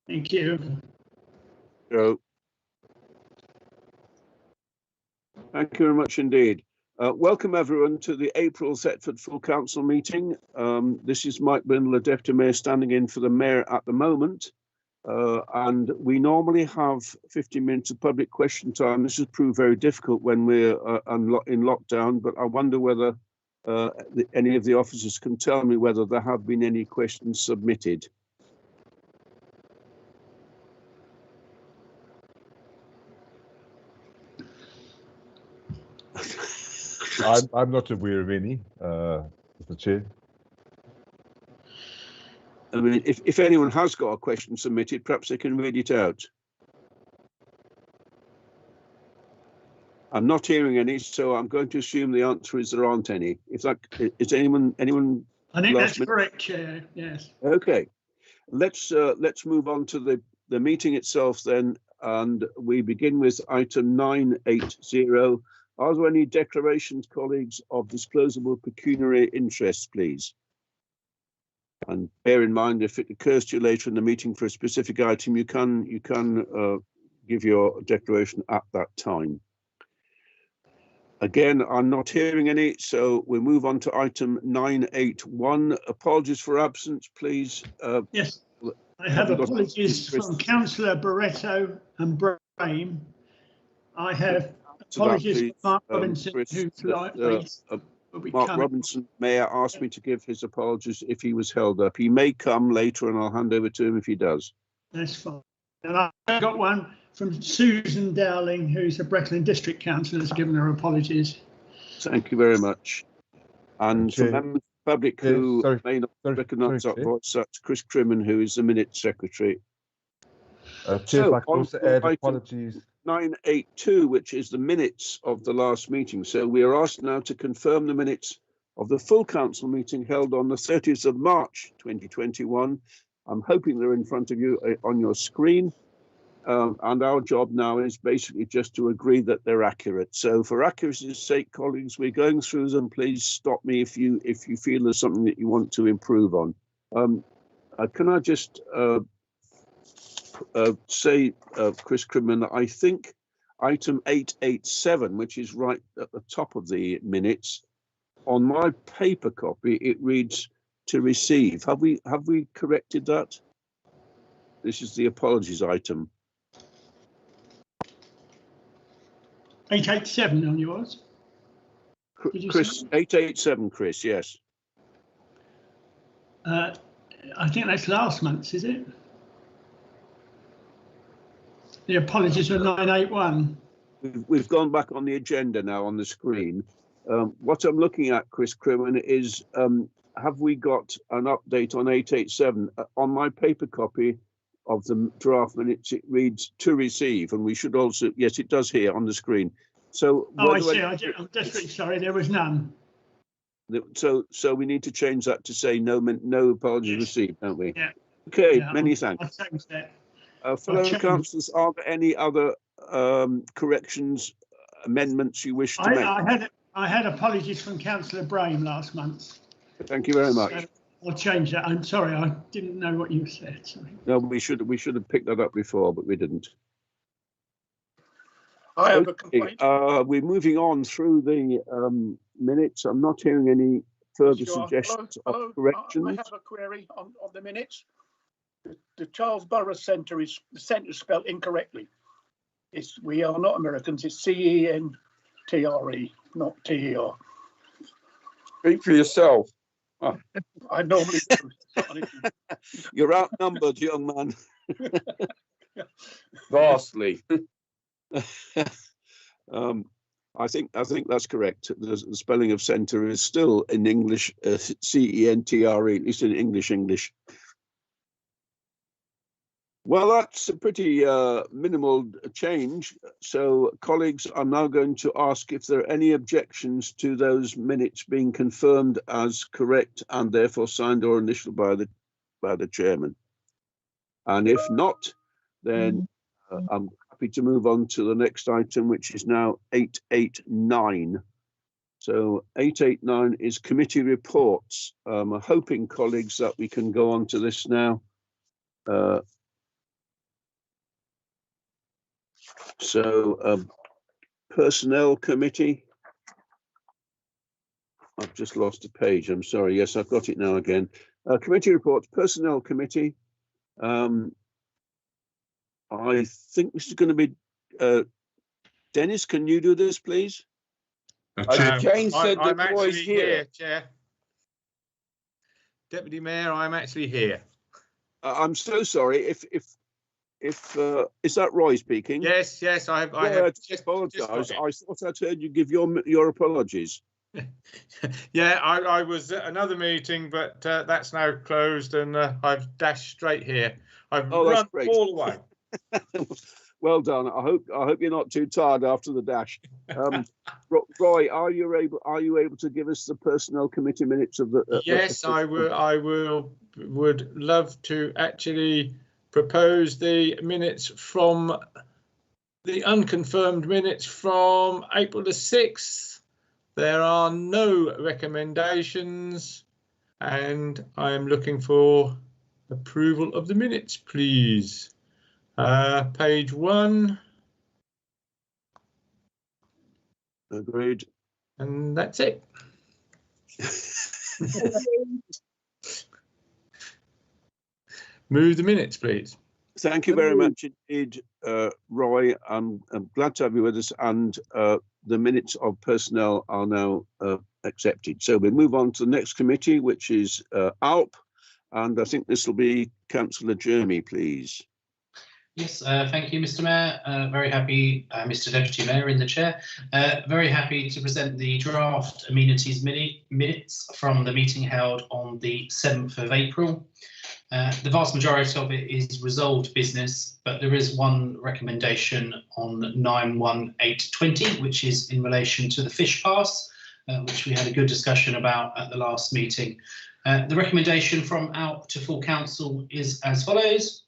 Thank you. So, thank you very much indeed. Welcome everyone to the April Thetford Full Council meeting. This is Mike Brindle, Deputy Mayor, standing in for the Mayor at the moment. And we normally have 15 minutes of public question time. This has proved very difficult when we're in lockdown, but I wonder whether any of the officers can tell me whether there have been any questions submitted. I'm not aware of any, Mr. Chair. I mean, if anyone has got a question submitted, perhaps they can read it out. I'm not hearing any, so I'm going to assume the answer is there aren't any. If that is anyone. I think that's correct, Chair. Yes. Okay, let's move on to the meeting itself then, and we begin with item 980. Are there any declarations, colleagues, of disclosable pecuniary interests, please? And bear in mind, if it occurs to you later in the meeting for a specific item, you can give your declaration at that time. Again, I'm not hearing any, so we move on to item 981. Apologies for absence, please. Yes, I have apologies from Councillor Barretto and Brame. I have apologies from Mark Robinson, Chris, who's likely Mark Robinson, Mayor, asked me to give his apologies if he was held up. He may come later and I'll hand over to him if he does. That's fine. And I've got one from Susan Dowling, who's a Brecon District Councillor, has given her apologies. Thank you very much. And for members of the public who may not recognise that voice, that's Chris Crimmen, who is the Minutes Secretary. Chair, if I can also add apologies. 982, which is the minutes of the last meeting. So we are asked now to confirm the minutes of the full council meeting held on the 30th of March 2021. I'm hoping they're in front of you on your screen. And our job now is basically just to agree that they're accurate. So for accuracy's sake, colleagues, we're going through them. Please stop me if you feel there's something that you want to improve on. Can I just say, Chris Crimmen, I think item 887, which is right at the top of the minutes, on my paper copy, it reads to receive. Have we corrected that? This is the apologies item. 887 on yours. Chris, 887, Chris, yes. I think that's last month's, is it? The apologies were 981. We've gone back on the agenda now on the screen. What I'm looking at, Chris Crimmen, is have we got an update on 887? On my paper copy of the draft minutes, it reads to receive, and we should also, yes, it does here on the screen. So, oh, I see. I'm desperately sorry, there was none. So we need to change that to say no apologies received, don't we? Yeah. Okay, yeah, many thanks. I'll change that. Fellow councillors, are there any other corrections, amendments you wish to make? I had apologies from Councillor Brame last month. Thank you very much. So I'll change that. I'm sorry, I didn't know what you said. Sorry. No, we should have picked that up before, but we didn't. I have a complaint. We're moving on through the minutes. I'm not hearing any further suggestions of corrections. I have a query on the minutes. The Charles Borough Centre is spelled incorrectly. We are not Americans. It's CENTRE, not TER. Speak for yourself. Oh. I normally do. You're outnumbered, young man. Vastly. I think that's correct. The spelling of centre is still in English, CENTRE, at least in English. Well, that's a pretty minimal change. So, colleagues, I'm now going to ask if there are any objections to those minutes being confirmed as correct and therefore signed or initialed by the chairman. And if not, then I'm happy to move on to the next item, which is now 889. So 889 is committee reports. I'm hoping, colleagues, that we can go on to this now. So, Personnel Committee. I've just lost a page. I'm sorry. Yes, I've got it now again. Committee reports, Personnel Committee. I think this is going to be Dennis. Can you do this, please? Jane said I'm that Roy's actually here. Chair. Deputy Mayor, I'm actually here. I'm so sorry. If is that Roy speaking? Yes, I I have just apologise. just I thought I'd heard you give your apologies. yeah, I was at another meeting, but that's now closed, and I've dashed straight here. I've That's run great. all the way. Well done. I hope you're not too tired after the dash. Roy, are you able to give us the Personnel Committee minutes of the? Yes, I would love to actually propose the minutes from the unconfirmed minutes from April the 6th. There are no recommendations, and I am looking for approval of the minutes, please. Page 1. Agreed. And that's it. Move the minutes, please. Thank you very much indeed, Roy. I'm glad to have you with us, and the minutes of personnel are now accepted. So we move on to the next committee, which is ALP, and I think this will be Councillor Jeremy, please. Yes, thank you, Mr. Mayor. Very happy, Mr. Deputy Mayor in the chair. Very happy to present the draft amenities minutes from the meeting held on the 7th of April. The vast majority of it is resolved business, but there is one recommendation on 91820, which is in relation to the fish pass, which we had a good discussion about at the last meeting. The recommendation from ALP to full council is as follows: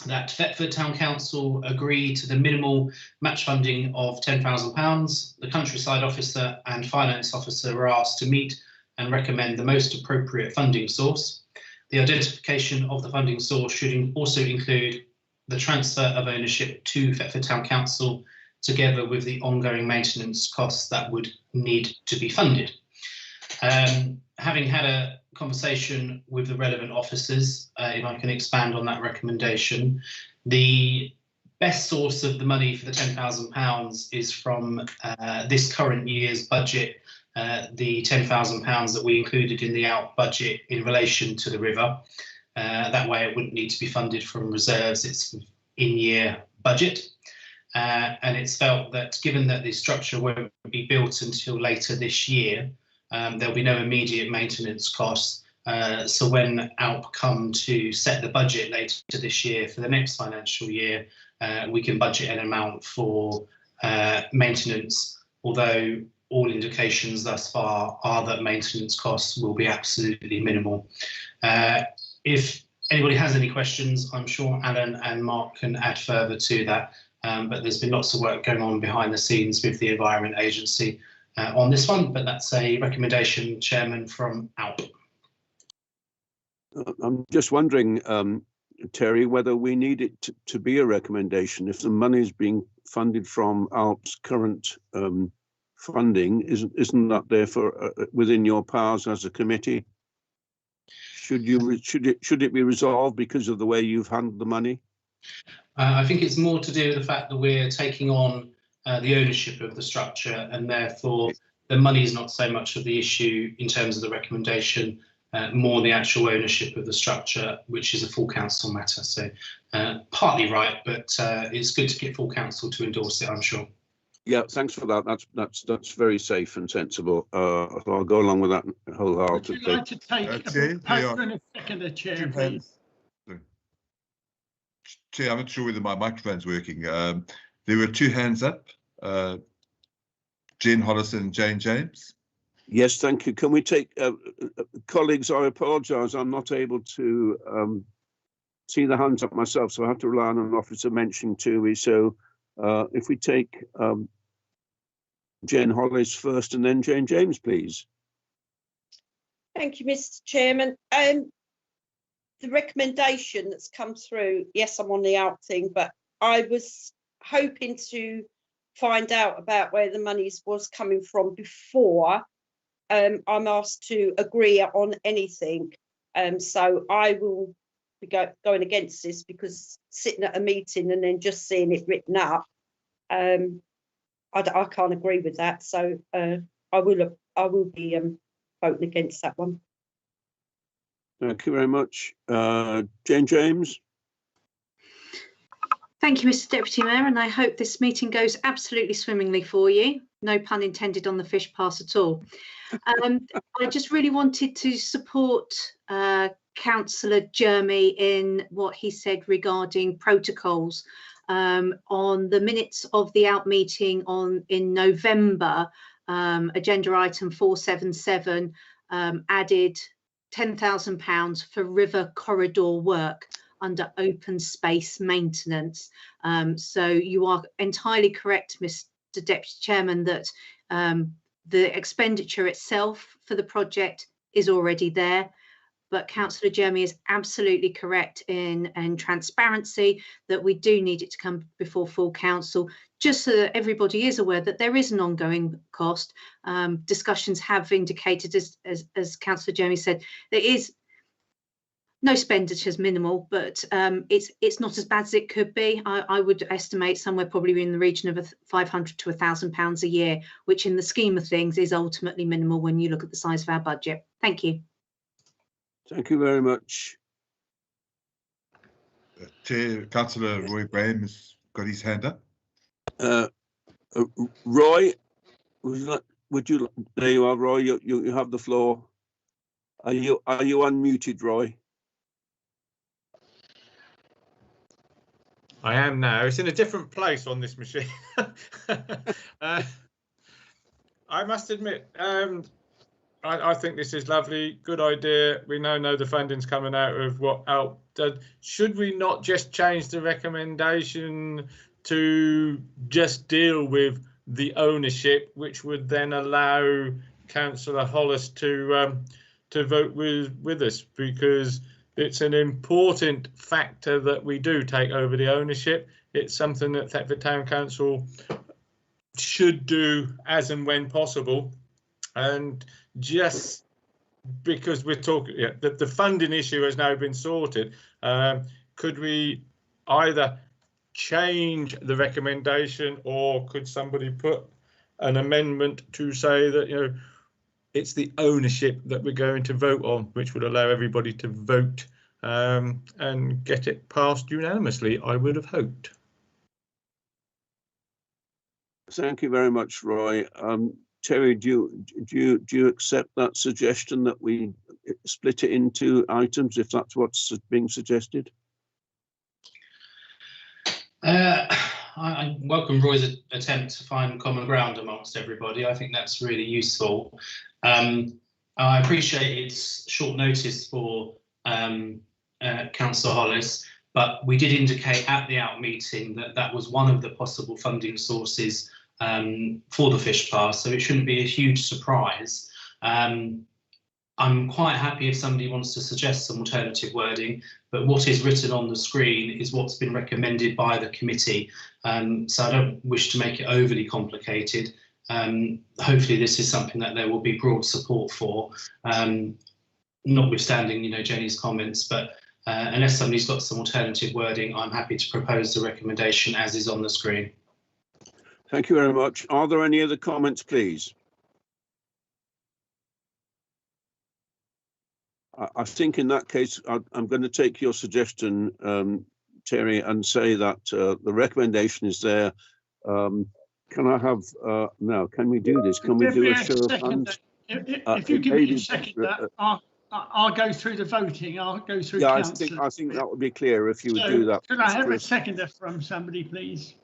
that Thetford Town Council agree to the minimal match funding of £10,000. The countryside officer and finance officer are asked to meet and recommend the most appropriate funding source. The identification of the funding source should also include the transfer of ownership to Thetford Town Council, together with the ongoing maintenance costs that would need to be funded. Having had a conversation with the relevant officers, if I can expand on that recommendation, the best source of the money for the £10,000 is from this current year's budget, the £10,000 that we included in the out budget in relation to the river. That way it wouldn't need to be funded from reserves, it's in-year budget. And it's felt that given that the structure won't be built until later this year, there'll be no immediate maintenance costs. So when ALP come to set the budget later this year for the next financial year, we can budget an amount for maintenance, although all indications thus far are that maintenance costs will be absolutely minimal. If anybody has any questions, I'm sure Alan and Mark can add further to that, but there's been lots of work going on behind the scenes with the Environment Agency on this one, but that's a recommendation, Chairman, from ALP. I'm just wondering, Terry, whether we need it to be a recommendation. If the money is being funded from ALP's current funding, isn't that therefore within your powers as a committee? Should it be resolved because of the way you've handled the money? I think it's more to do with the fact that we're taking on the ownership of the structure, and therefore the money is not so much of the issue in terms of the recommendation, more the actual ownership of the structure, which is a full council matter. So partly right, but it's good to get full council to endorse it, I'm sure. Yeah, thanks for that. That's very safe and sensible. I'll go along with that wholeheartedly. Would you like to take a proposal and a seconder, Chair, please? Chair, I'm not sure whether my microphone's working. There were two hands up, Jen Hollison and Jane James. Yes, thank you. Can we take, colleagues, I apologise, I'm not able to see the hands up myself, so I have to rely on an officer mentioning to me. So if we take Jane Hollis first and then Jane James, please. Thank you, Mr. Chairman. The recommendation that's come through, yes, I'm on the out thing, but I was hoping to find out about where the money was coming from before I'm asked to agree on anything. So I will be going against this, because sitting at a meeting and then just seeing it written up, I can't agree with that. So I will be voting against that one. Thank you very much. Jane James. Thank you, Mr. Deputy Mayor, and I hope this meeting goes absolutely swimmingly for you. No pun intended on the fish pass at all. I just really wanted to support Councillor Jeremy in what he said regarding protocols. On the minutes of the out meeting in November, agenda item 477 added £10,000 for river corridor work under open space maintenance. So you are entirely correct, Mr. Deputy Chairman, that the expenditure itself for the project is already there. But Councillor Jeremy is absolutely correct in transparency that we do need it to come before full council, just so that everybody is aware that there is an ongoing cost. Discussions have indicated, as Councillor Jeremy said, there is no expenditure is minimal, but it's not as bad as it could be. I would estimate somewhere probably in the region of £500 to £1,000 a year, which in the scheme of things is ultimately minimal when you look at the size of our budget. Thank you. Thank you very much. Chair, Councillor Roy Graham has got his hand up. Roy, would you? There you are, Roy. You have the floor. Are you unmuted, Roy? I am now. It's in a different place on this machine. I must admit, I think this is lovely. Good idea. We now know the funding's coming out of what out. Should we not just change the recommendation to just deal with the ownership, which would then allow Councillor Hollis to vote with us, because it's an important factor that we do take over the ownership. It's something that Thetford Town Council should do as and when possible. And just because we're talking, the funding issue has now been sorted, could we either change the recommendation, or could somebody put an amendment to say that, it's the ownership that we're going to vote on, which would allow everybody to vote and get it passed unanimously, I would have hoped. Thank you very much, Roy. Terry, do you accept that suggestion that we split it into items, if that's what's being suggested? I welcome Roy's attempt to find common ground amongst everybody. I think that's really useful. I appreciate it's short notice for Councillor Hollis, but we did indicate at the out meeting that that was one of the possible funding sources for the fish pass, so it shouldn't be a huge surprise. I'm quite happy if somebody wants to suggest some alternative wording, but what is written on the screen is what's been recommended by the committee, so I don't wish to make it overly complicated. Hopefully this is something that there will be broad support for, notwithstanding Jenny's comments, but unless somebody's got some alternative wording, I'm happy to propose the recommendation as is on the screen. Thank you very much. Are there any other comments, please? I think in that case, I'm going to take your suggestion, Terry, and say that the recommendation is there. Can I have, now, can we do this? Can we do a show of hands? If you give me a second, I'll go through the voting. I'll go through. Yeah, I think that would be clear if you would do that. Could I have a seconder from somebody, please?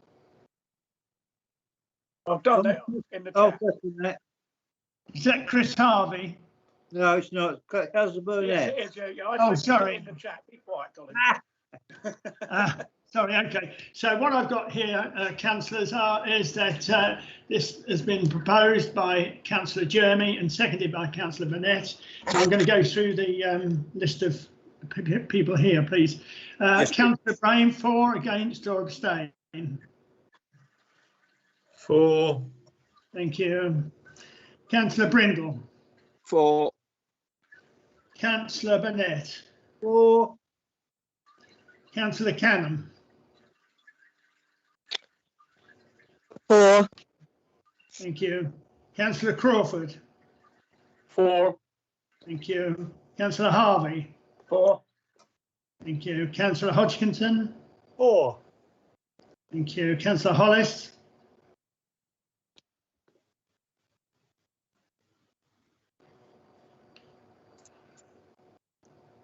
I've done it in the chat. Is that Chris Harvey? No, it's not. Councillor Burnett. Yes, Oh, sorry. In the chat. Be quiet, Colin. Sorry, okay. So what I've got here, councillors, is that this has been proposed by Councillor Jeremy and seconded by Councillor Burnett. So I'm going to go through the list of people here, please. Yes, Councillor Brame, for, against, or abstain? 4. Thank you. Councillor Brindle. 4. Councillor Burnett. 4. Councillor Canham. 4. Thank you. Councillor Crawford. 4. Thank you. Councillor Harvey. 4. Thank you. Councillor Hodgkinson. 4. Thank you. Councillor Hollis.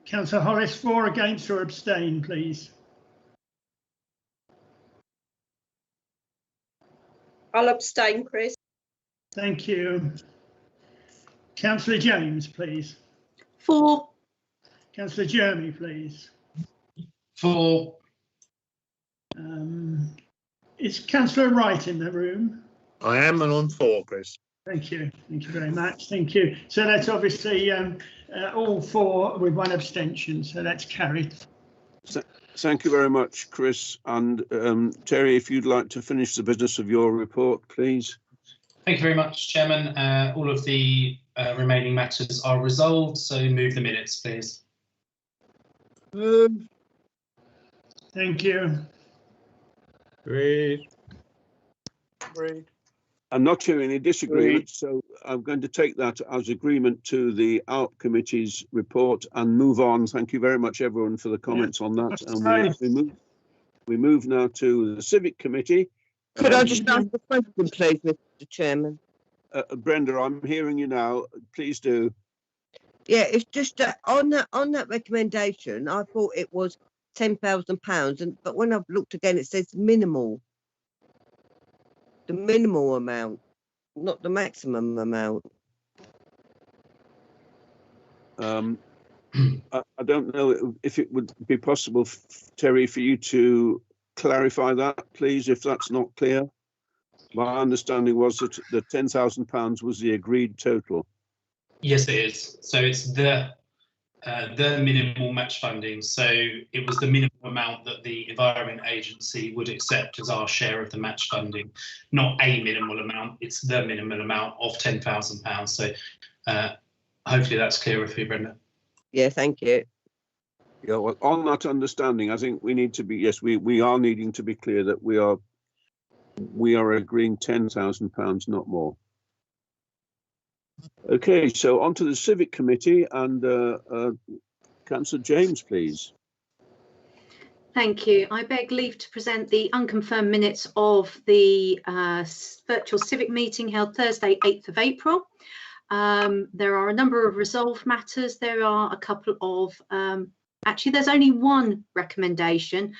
Councillor Hollis, 4 against or abstain, please. I'll abstain, Chris. Thank you. Councillor James, please. 4. Councillor Jeremy, please. 4. Is Councillor Wright in the room? I am and on 4, Chris. Thank you. Thank you very much. Thank you. So that's obviously all 4 with 1 abstention. So that's carried. Thank you very much, Chris. And Terry, if you'd like to finish the business of your report, please. Thank you very much, Chairman. All of the remaining matters are resolved, so move the minutes, please. Thank you. Agreed. I'm not hearing any disagreement, so I'm going to take that as agreement to the ALP Committee's report and move on. Thank you very much, everyone, for the comments on that. And we move now to the Civic Committee. Could I just ask a question, please, Mr. Chairman? Brenda, I'm hearing you now. Please do. Yeah, it's just on that recommendation, I thought it was £10,000, but when I've looked again, it says minimal. The minimal amount, not the maximum amount. I don't know if it would be possible, Terry, for you to clarify that, please, if that's not clear. My understanding was that the £10,000 was the agreed total. Yes, it is. So it's the minimal match funding. So it was the minimum amount that the Environment Agency would accept as our share of the match funding, not a minimal amount. It's the minimum amount of £10,000. So hopefully that's clearer for you, Brenda. Yeah, thank you. Yeah, well, on that understanding, I think we need to be, yes, we are needing to be clear that we are agreeing £10,000, not more. Okay, so on to the Civic Committee and Councillor James, please. Thank you. I beg leave to present the unconfirmed minutes of the virtual civic meeting held Thursday, 8th of April. There are a number of resolved matters. There are a couple of, actually there's only one recommendation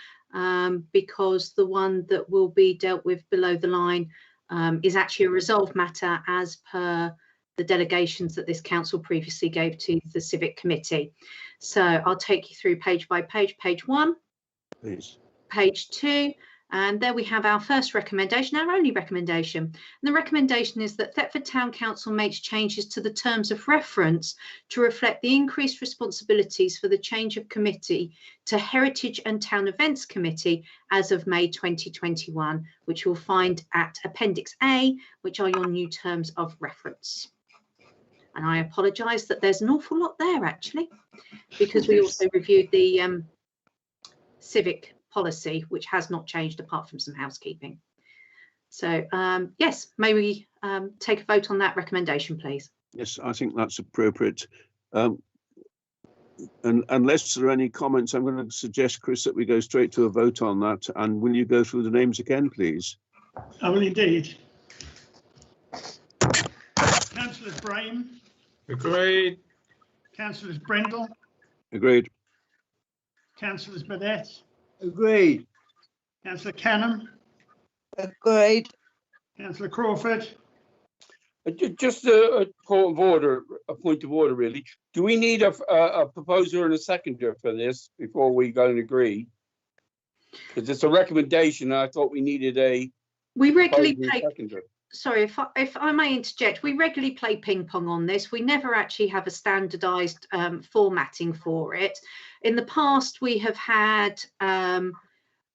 because the one that will be dealt with below the line is actually a resolved matter as per the delegations that this council previously gave to the Civic Committee. So I'll take you through page by page. Page 1, Please. Page 2, and there we have our first recommendation, our only recommendation. And the recommendation is that Thetford Town Council makes changes to the terms of reference to reflect the increased responsibilities for the change of committee to Heritage and Town Events Committee as of May 2021, which you'll find at Appendix A, which are your new terms of reference. And I apologise that there's an awful lot there actually, because we also reviewed the civic policy, which has not changed apart from some housekeeping. So yes, may we take a vote on that recommendation, please? Yes, I think that's appropriate. And unless there are any comments, I'm going to suggest, Chris, that we go straight to a vote on that. And will you go through the names again, please? I will indeed. Councillors Brame. Agreed. Councillors Brindle. Agreed. Councillors Burnett. Agreed. Councillor Canham. Agreed. Councillor Crawford. Just a point of order, really. Do we need a proposer and a seconder for this before we go and agree? Because it's a recommendation. And I thought we needed a. We regularly play. Sorry, if I may interject, we regularly play ping pong on this. We never actually have a standardised formatting for it. In the past, we have had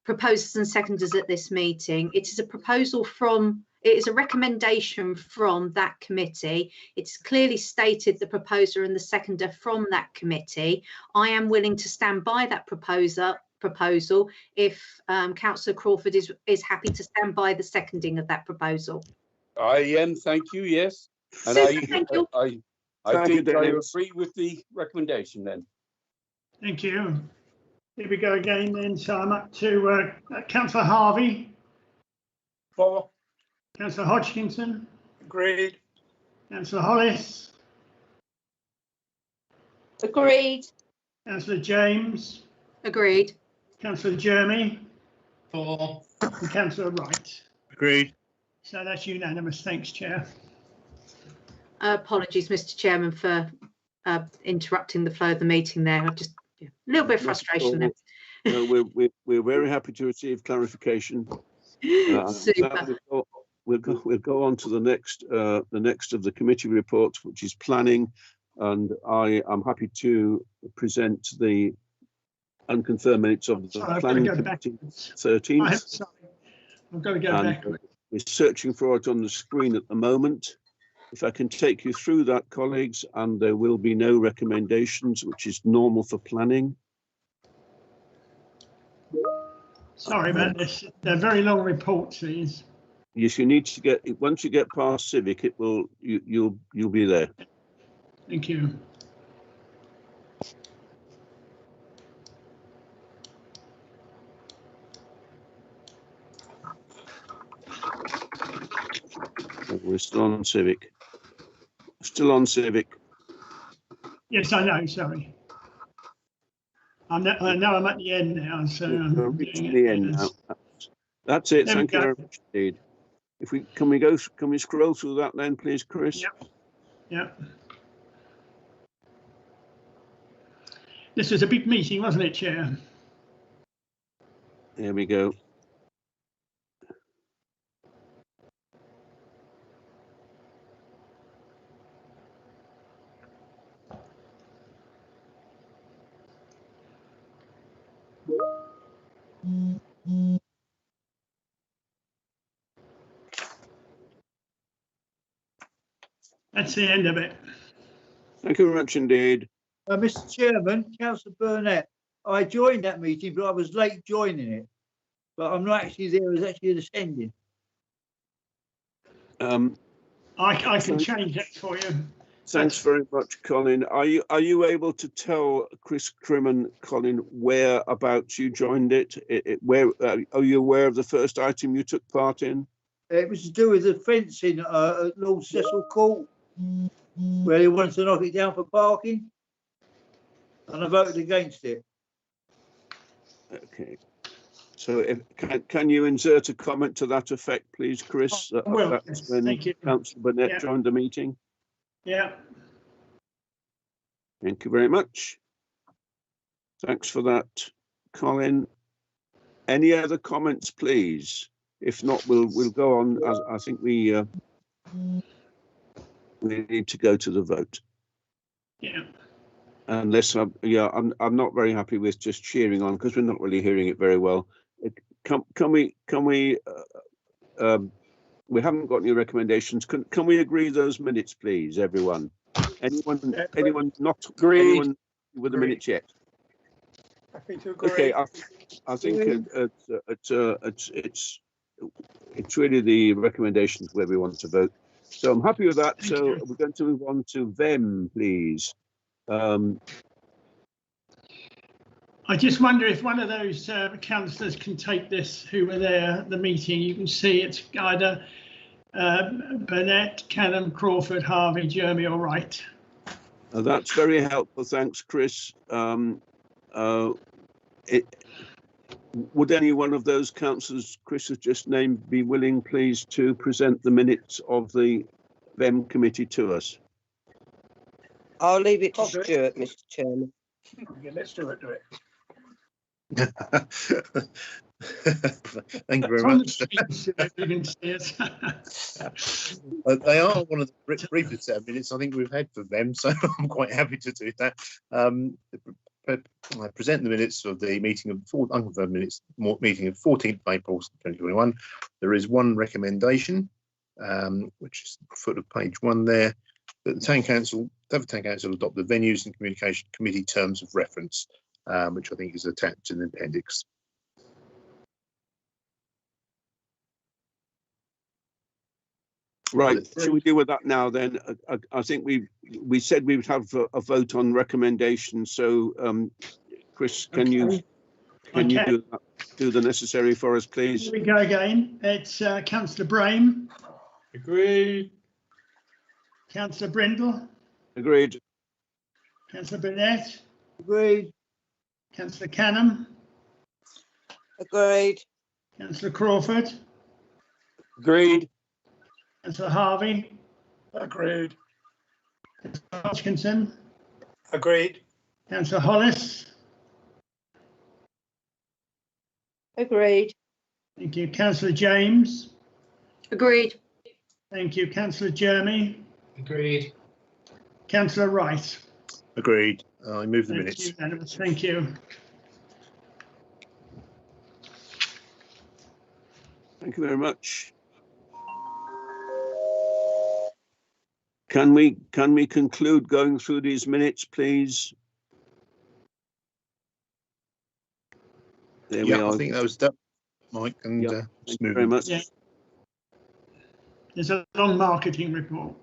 proposers and seconders at this meeting. It is a proposal from It is a recommendation from that committee. It's clearly stated the proposer and the seconder from that committee. I am willing to stand by that proposal if Councillor Crawford is happy to stand by the seconding of that proposal. I am, thank you, yes. And Super, thank you. I Thank you, think I Dennis. agree with the recommendation then. Thank you. Here we go again then. So I'm up to Councillor Harvey, For. Councillor Hodgkinson, Agreed. Councillor Hollis, Agreed. Councillor James, Agreed. Councillor Jeremy, For. and Councillor Wright. Agreed. So that's unanimous. Thanks, Chair. Apologies, Mr. Chairman, for interrupting the flow of the meeting there. I just a little bit of frustration there. No, we're very happy to receive clarification. Super. We'll go on to the next of the committee reports, which is planning, and I am happy to present the unconfirmed minutes of the planning committee 13th. Sorry, I've got to go back. We're searching for it on the screen at the moment. If I can take you through that, colleagues, and there will be no recommendations, which is normal for planning. Sorry about this. They're very long reports, these. Yes, you need to get, once you get past civic, it will, you'll be there. Thank you. We're still on civic. Still on civic. Yes, I know. Sorry. I know I'm at the end now, so We're reaching the end now. That's it. There we Thank you go. very much indeed. Can we scroll through that then, please, Chris? Yep. Yep. This was a big meeting, wasn't it, Chair? There we go. That's the end of it. Thank you very much indeed. Mr. Chairman, Councillor Burnett, I joined that meeting, but I was late joining it. But I'm not actually there as actually attending. I can change that for you. Thanks very much, Colin. Are you able to tell Chris Crim and Colin whereabouts you joined it? Where are you aware of the first item you took part in? It was to do with the fencing at Lord Cecil Court, where they wanted to knock it down for parking, and I voted against it. Okay. So can you insert a comment to that effect, please, Chris? Well, That's yes, when thank you. Councillor Burnett Yeah. joined the meeting. Yeah. Thank you very much. Thanks for that, Colin. Any other comments, please? If not, we'll go on. As I think we need to go to the vote. Yeah. Unless I'm not very happy with just cheering on because we're not really hearing it very well. Can we? We haven't got any recommendations. Can we agree those minutes, please, everyone? Anyone not Agreed. anyone with the minutes yet? Happy to agree. Okay, I think it's really the recommendations where we want to vote. So I'm happy with that. So we're going to move on to them, please. I just wonder if one of those councillors can take this who were there at the meeting. You can see it's either Burnett, Canham, Crawford, Harvey, Jeremy or Wright. That's very helpful. Thanks, Chris. Would any one of those councillors Chris has just named be willing, please, to present the minutes of the VEM committee to us? I'll leave it to Stuart, Mr. Chairman. Yeah, let's do it. Thank you very much. They are one of the briefest set of minutes I think we've had for them, so I'm quite happy to do that. I present the minutes of the meeting of unconfirmed minutes meeting of 14th April 2021. There is one recommendation, which is the foot of page 1 there, that the Town Council adopt the Venues and Communication Committee terms of reference, which I think is attached in the appendix. Right, should we deal with that now then? I think we said we would have a vote on recommendation. So, Chris, can you do the necessary for us, please? Here we go again. It's Councillor Brame. Agreed. Councillor Brindle. Agreed. Councillor Burnett. Agreed. Councillor Canham. Agreed. Councillor Crawford. Agreed. Councillor Harvey. Agreed. Councillor Hodgkinson. Agreed. Councillor Hollis. Agreed. Thank you. Councillor James. Agreed. Thank you. Councillor Jeremy. Agreed. Councillor Wright. Agreed. I move the Thank minutes. you, unanimous. Thank you. Thank you very much. Can we conclude going through these minutes, please? There we are. I think that was done, Mike, and Thank just you move very on. much. Yeah. There's a long marketing report.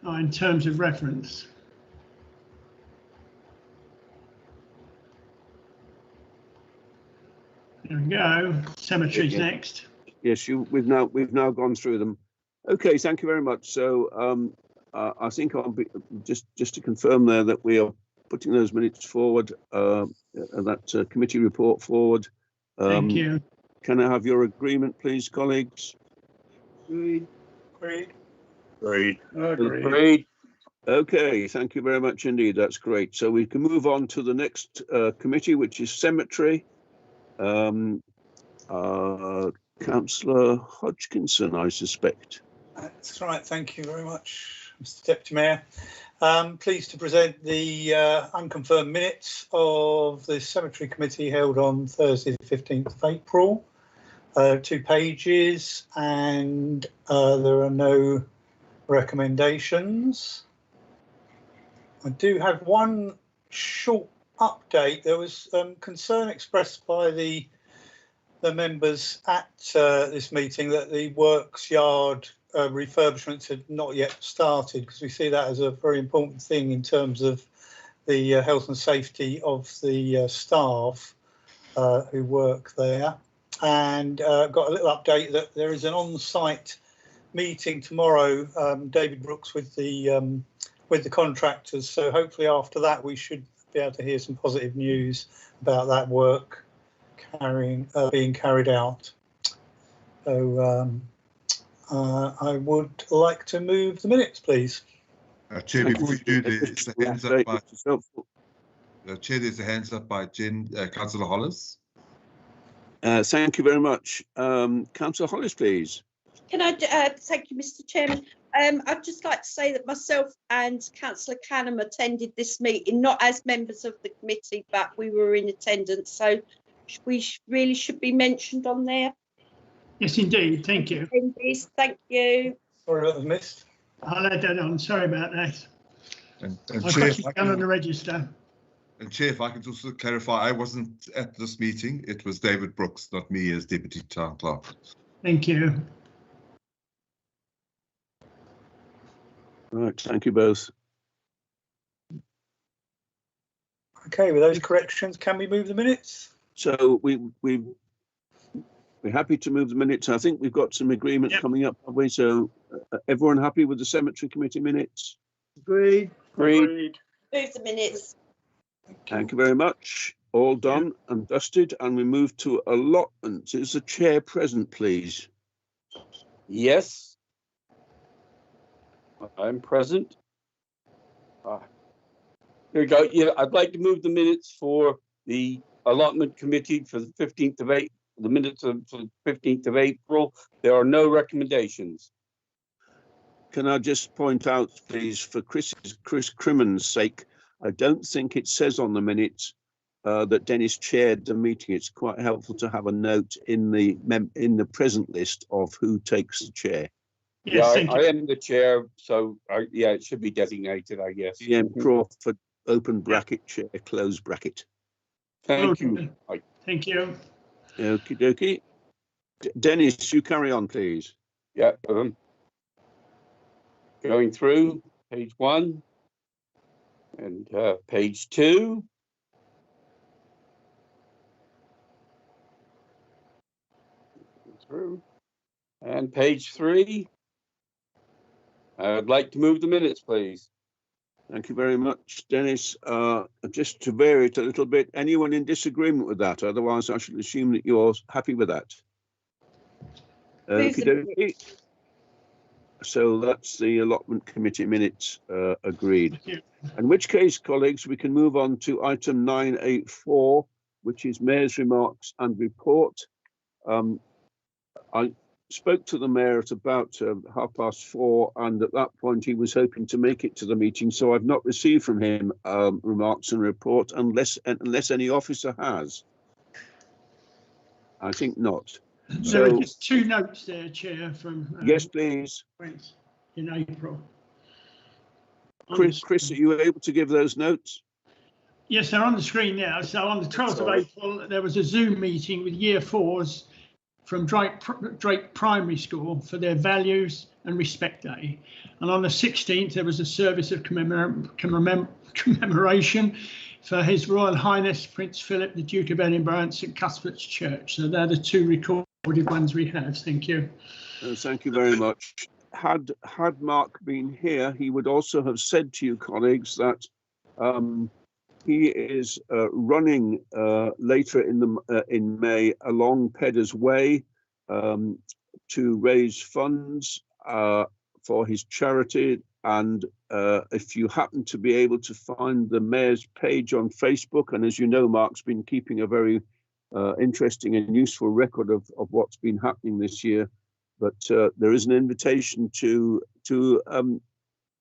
Oh, in terms of reference. There we go. Cemeteries next. Yes, we've now gone through them. Okay, thank you very much. So I think I'll be just to confirm there that we are putting those minutes forward, that committee report forward. Thank you. Can I have your agreement, please, colleagues? Agreed. Agreed. Agreed. Agreed. Okay, thank you very much indeed. That's great. So we can move on to the next committee, which is cemetery. Councillor Hodgkinson, I suspect. That's right. Thank you very much, Mr. Deputy Mayor. Pleased to present the unconfirmed minutes of the Cemetery Committee held on Thursday, the 15th of April. 2 pages, and there are no recommendations. I do have one short update. There was concern expressed by the members at this meeting that the works yard refurbishments had not yet started, because we see that as a very important thing in terms of the health and safety of the staff who work there. And got a little update that there is an on-site meeting tomorrow, David Brooks with the contractors. So hopefully after that we should be able to hear some positive news about that work being carried out. So I would like to move the minutes, please. Chair, before you do, there's a hands up by Chair. There's a hands up by Councillor Hollis. Thank you very much. Councillor Hollis, please. Can I, thank you, Mr. Chairman. I'd just like to say that myself and Councillor Canham attended this meeting, not as members of the committee, but we were in attendance. So we really should be mentioned on there. Yes, indeed. Thank you. Thank you. Sorry that was missed. I'll add that on. Sorry about that. And I've Chair, got it down on the register. And Chair, if I can also clarify, I wasn't at this meeting. It was David Brooks, not me as Deputy Town Clerk. Thank you. Right, thank you both. Okay, with those corrections, can we move the minutes? So we're happy to move the minutes. I think we've got some agreement coming up, have we? So everyone happy with the cemetery committee minutes? Agreed. Agreed. Move the minutes. Thank you very much. All done and dusted, and we move to allotments. Is the chair present, please? Yes. I'm present. Here we go. Yeah, I'd like to move the minutes for the allotment committee for the 15th of April. The minutes of the 15th of April. There are no recommendations. Can I just point out, please, for Chris Crimmon's sake, I don't think it says on the minutes that Dennis chaired the meeting, it's quite helpful to have a note in the present list of who takes the chair. Yes, yeah, I am the chair, so yeah, it should be designated, I guess. Yeah, Crawford, open bracket, chair, close bracket. Thank you. Thank you. Okie dokie. Dennis, you carry on, please. Yeah. Going through page 1 and page 2. Through and page 3. I'd like to move the minutes, please. Thank you very much, Dennis. Just to vary it a little bit, anyone in disagreement with that? Otherwise, I should assume that you're happy with that. Okay. So that's the allotment committee minutes agreed. In which case, colleagues, we can move on to item 984, which is Mayor's remarks and report. I spoke to the mayor at about 4:30, and at that point he was hoping to make it to the meeting, so I've not received from him remarks and report unless any officer has. I think not. There are just 2 notes there, Chair, from yes, please. In April. Chris, are you able to give those notes? Yes, they're on the screen now. So on the 12th of April, there was a Zoom meeting with Year 4s from Drake Primary School for their Values and Respect Day. And on the 16th, there was a service of commemoration for His Royal Highness Prince Philip, the Duke of Edinburgh, and St Cuthbert's Church. So they're the 2 recorded ones we have. Thank you. Thank you very much. Had Mark been here, he would also have said to you, colleagues, that he is running later in May along Pedder's Way to raise funds for his charity. And if you happen to be able to find the mayor's page on Facebook, and as you know, Mark's been keeping a very interesting and useful record of what's been happening this year. But there is an invitation to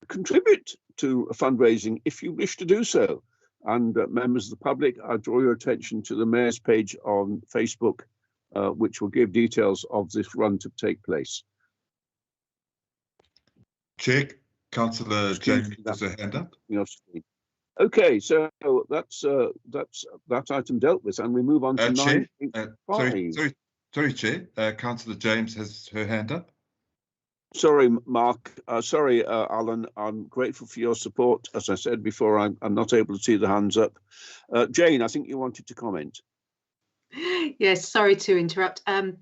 contribute to fundraising if you wish to do so. And members of the public, I draw your attention to the mayor's page on Facebook, which will give details of this run to take place. Chair, Councillor James has a hand up. Okay, so that's that item dealt with, and we move on to Chair, 985. Sorry, Chair. Councillor James has her hand up. Sorry, Mark. Sorry, Alan. I'm grateful for your support. As I said before, I'm not able to see the hands up. Jane, I think you wanted to comment. Yes, sorry to interrupt. I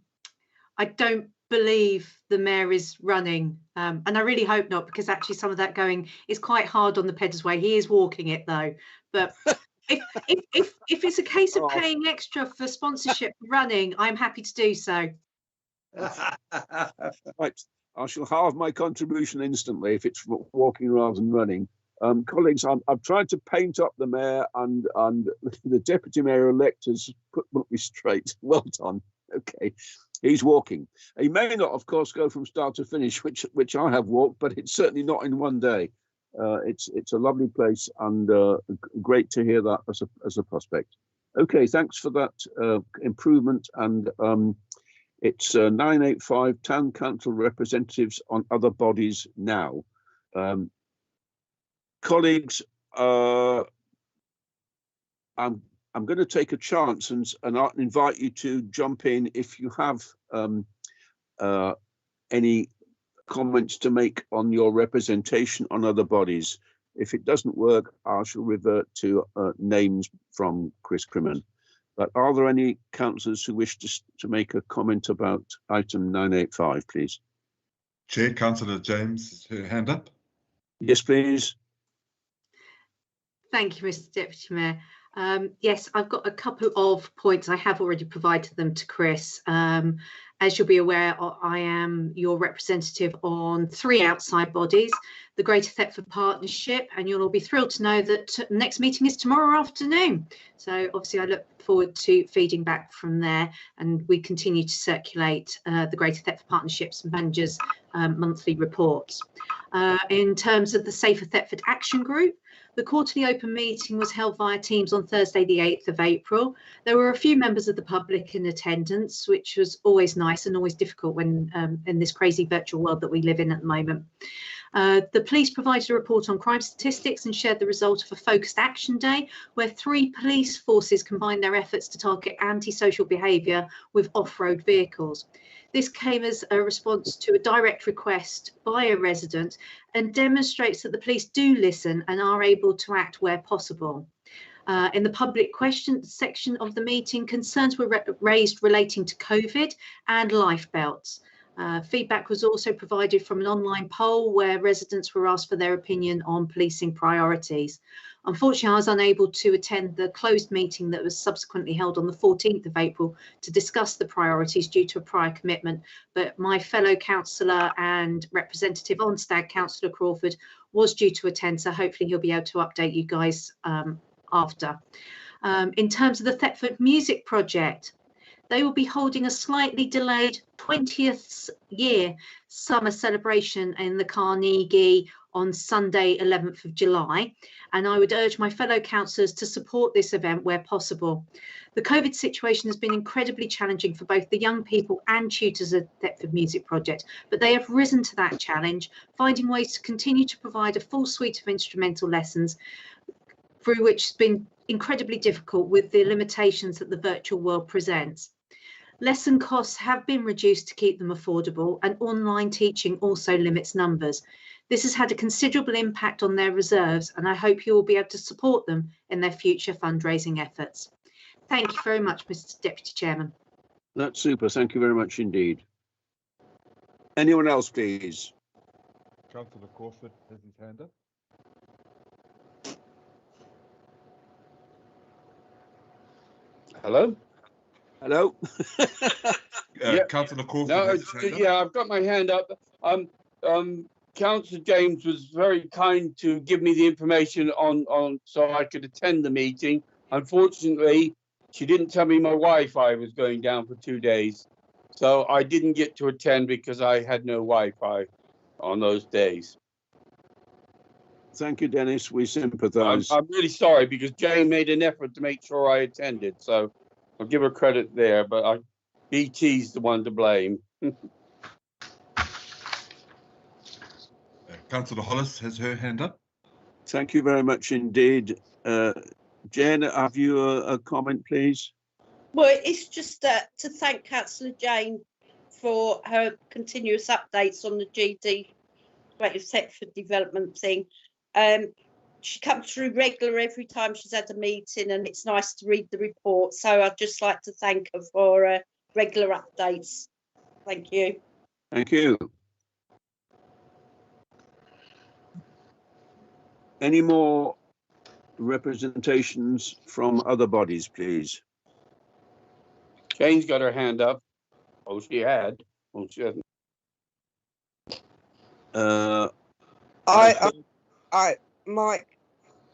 don't believe the mayor is running, and I really hope not, because actually some of that going is quite hard on the Pedder's Way. He is walking it though, but if it's a case of paying extra for sponsorship running, I'm happy to do so. Right, I shall halve my contribution instantly if it's walking rather than running. Colleagues, I've tried to paint up the mayor, and the deputy mayor-elect has put me straight. Well done. Okay, he's walking. He may not, of course, go from start to finish, which I have walked, but it's certainly not in one day. It's a lovely place, and great to hear that as a prospect. Okay, thanks for that improvement. And it's 985 Town Council representatives on other bodies now. Colleagues, I'm going to take a chance and I'll invite you to jump in if you have any comments to make on your representation on other bodies. If it doesn't work, I shall revert to names from Chris Crimmen. But are there any councillors who wish to make a comment about item 985, please? Chair, Councillor James, her hand up. Yes, please. Thank you, Mr. Deputy Mayor. Yes, I've got a couple of points. I have already provided them to Chris. As you'll be aware, I am your representative on 3 outside bodies, the Greater Thetford Partnership, and you'll all be thrilled to know that the next meeting is tomorrow afternoon. So obviously I look forward to feeding back from there, and we continue to circulate the Greater Thetford Partnerships Managers monthly reports. In terms of the Safer Thetford Action Group, The quarterly open meeting was held via Teams on Thursday, the 8th of April. There were a few members of the public in attendance, which was always nice and always difficult when in this crazy virtual world that we live in at the moment. The police provided a report on crime statistics and shared the result of a focused action day where 3 police forces combined their efforts to target antisocial behaviour with off-road vehicles. This came as a response to a direct request by a resident and demonstrates that the police do listen and are able to act where possible. In the public questions section of the meeting, concerns were raised relating to COVID and life belts. Feedback was also provided from an online poll where residents were asked for their opinion on policing priorities. Unfortunately, I was unable to attend the closed meeting that was subsequently held on the 14th of April to discuss the priorities due to a prior commitment, but my fellow councillor and representative on Stag, Councillor Crawford, was due to attend, so hopefully he'll be able to update you guys after. In terms of the Thetford Music Project, they will be holding a slightly delayed 20th year summer celebration in the Carnegie on Sunday, 11th of July. And I would urge my fellow councillors to support this event where possible. The COVID situation has been incredibly challenging for both the young people and tutors at Thetford Music Project, but they have risen to that challenge, finding ways to continue to provide a full suite of instrumental lessons, through which has been incredibly difficult with the limitations that the virtual world presents. Lesson costs have been reduced to keep them affordable, and online teaching also limits numbers. This has had a considerable impact on their reserves, and I hope you will be able to support them in their future fundraising efforts. Thank you very much, Mr. Deputy Chairman. That's super. Thank you very much indeed. Anyone else, please? Councillor Crawford has his hand up. Hello? Hello? Yeah. Councillor Crawford. No, has his hand up. yeah, I've got my hand up. Councillor James was very kind to give me the information on so I could attend the meeting. Unfortunately, she didn't tell me my Wi-Fi was going down for 2 days, so I didn't get to attend because I had no Wi-Fi on those days. Thank you, Dennis. We sympathise. I'm really sorry because Jane made an effort to make sure I attended, so I'll give her credit there, but BT's the one to blame. Councillor Hollis has her hand up. Thank you very much indeed. Jen, have you a comment, please? Well, it's just to thank Councillor Jane for her continuous updates on the GD Thetford development thing. She comes through regular every time she's had a meeting, and it's nice to read the report. So I'd just like to thank her for regular updates. Thank you. Thank you. Any more representations from other bodies, please? Jane's got her hand up. Oh, she had. Oh, she hasn't. Mike.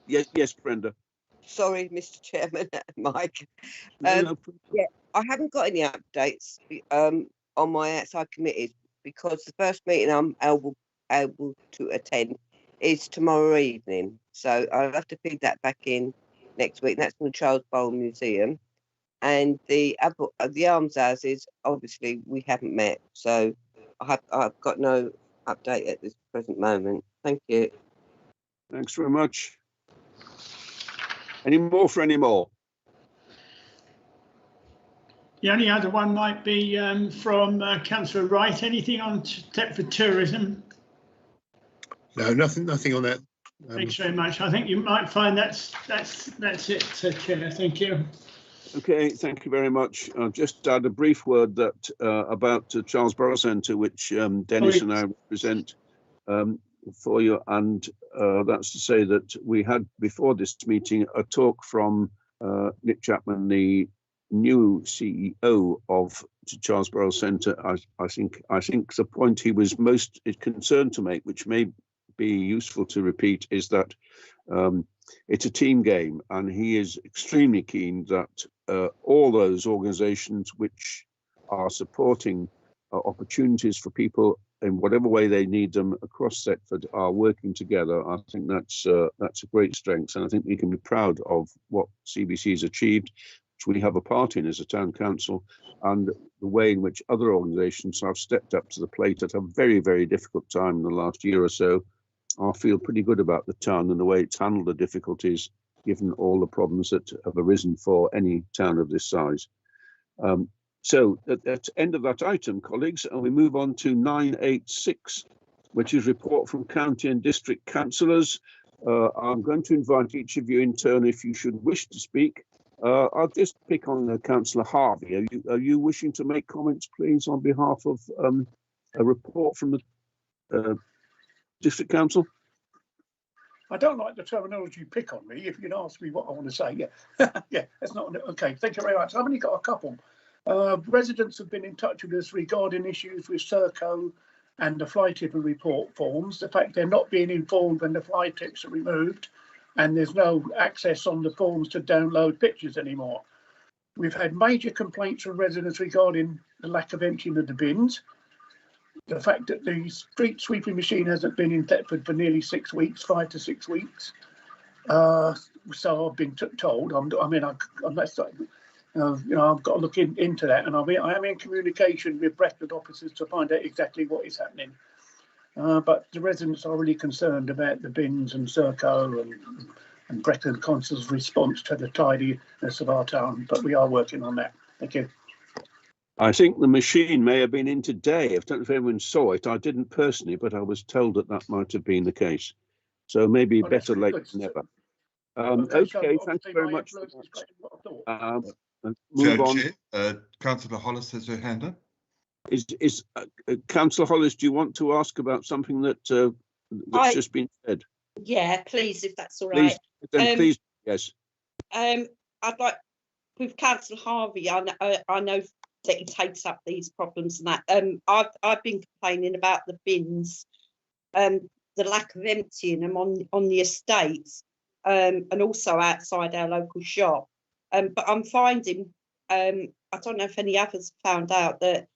Yes, Brenda. Sorry, Mr. Chairman, Mike. No. Yeah, I haven't got any updates on my outside committees because the first meeting I'm able to attend is tomorrow evening. So I'll have to feed that back in next week. That's in the Charles Bowl Museum. And the Arms Houses, obviously, we haven't met. So I've got no update at this present moment. Thank you. Thanks very much. Any more for any more? The only other one might be from Councillor Wright. Anything on Thetford tourism? No, nothing on that. Thanks very much. I think you might find that's it, Chair. Thank you. Okay, thank you very much. I'll just add a brief word that about Charles Borough Centre, which Dennis and I represent for you, and that's to say that we had before this meeting a talk from Nick Chapman, the new CEO of Charles Borough Centre. I think the point he was most concerned to make, which may be useful to repeat, is that it's a team game, and he is extremely keen that all those organisations which are supporting opportunities for people in whatever way they need them across Thetford are working together. I think that's a great strength, and I think we can be proud of what CBC has achieved, which we have a part in as a town council, and the way in which other organisations have stepped up to the plate at a very, very difficult time in the last year or so. I feel pretty good about the town and the way it's handled the difficulties, given all the problems that have arisen for any town of this size. So at the end of that item, colleagues, and we move on to 986, which is report from county and district councillors. I'm going to invite each of you in turn if you should wish to speak. I'll just pick on Councillor Harvey. Are you wishing to make comments, please, on behalf of a report from the district council? I don't like the terminology pick on me. If you can ask me what I want to say, yeah. Yeah, that's not okay. Thank you very much. I've only got a couple. Residents have been in touch with us regarding issues with Serco and the fly tipping report forms. The fact they're not being informed when the fly tips are removed, and there's no access on the forms to download pictures anymore. We've had major complaints from residents regarding the lack of emptying of the bins. The fact that the street sweeping machine hasn't been in Thetford for nearly 6 weeks, 5 to 6 weeks. So I've been told. I'm I've got to look into that, and I am in communication with Brecon officers to find out exactly what is happening. But the residents are really concerned about the bins and Serco and Brecon Council's response to the tidiness of our town. But we are working on that. Thank you. I think the machine may have been in today. I don't know if anyone saw it. I didn't personally, but I was told that that might have been the case. So maybe better late than never. Okay, thank you very much. Move on. Councillor Hollis has her hand up. Councillor Hollis, do you want to ask about something that's just been said? Yeah, please, if that's all right. Please, yes. I'd like, with Councillor Harvey, I know that he takes up these problems and that. I've been complaining about the bins, the lack of emptying them on the estates, and also outside our local shop. But I'm finding, I don't know if any others found out that